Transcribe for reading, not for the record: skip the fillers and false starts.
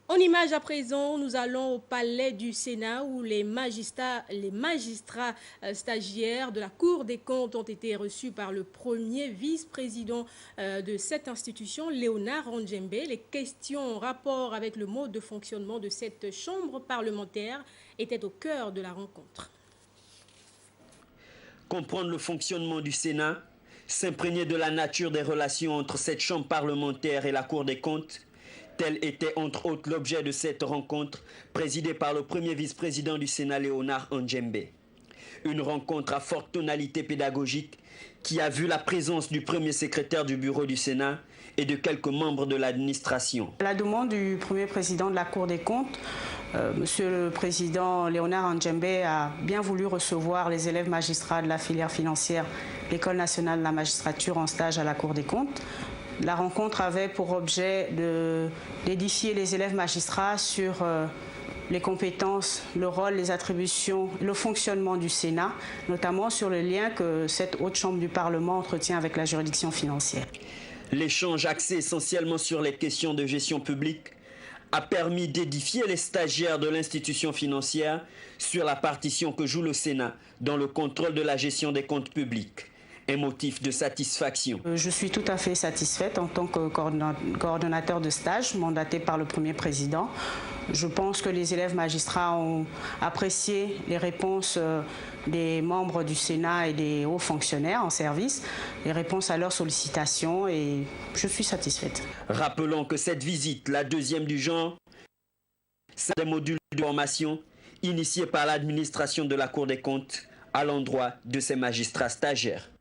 En image à présent, nous allons au palais du Sénat où les magistrats stagiaires de la Cour des comptes ont été reçus par le premier vice-président de cette institution, Léonard Ondjembe. Les questions en rapport avec le mode de fonctionnement de cette chambre parlementaire étaient au cœur de la rencontre. Comprendre le fonctionnement du Sénat, s'imprégner de la nature des relations entre cette chambre parlementaire et la Cour des comptes, tel était entre autres l'objet de cette rencontre présidée par le premier vice-président du Sénat, Léonard Ondjembe. Une rencontre à forte tonalité pédagogique qui a vu la présence du premier secrétaire du bureau du Sénat et de quelques membres de l'administration. À la demande du premier président de la Cour des comptes, Monsieur le Président Léonard Ondjembe a bien voulu recevoir les élèves magistrats de la filière financière, l'École nationale de la magistrature en stage à la Cour des comptes. La rencontre avait pour objet d'édifier les élèves magistrats sur les compétences, le rôle, les attributions, le fonctionnement du Sénat, notamment sur le lien que cette haute chambre du Parlement entretient avec la juridiction financière. L'échange axé essentiellement sur les questions de gestion publique a permis d'édifier les stagiaires de l'institution financière sur la partition que joue le Sénat dans le contrôle de la gestion des comptes publics. Un motif de satisfaction. Je suis tout à fait satisfaite en tant que coordonnateur de stage mandaté par le premier président. Je pense que les élèves magistrats ont apprécié les réponses des membres du Sénat et des hauts fonctionnaires en service, les réponses à leurs sollicitations, et je suis satisfaite. Rappelons que cette visite, la deuxième du genre, c'est des modules de formation initiés par l'administration de la Cour des comptes à l'endroit de ces magistrats stagiaires.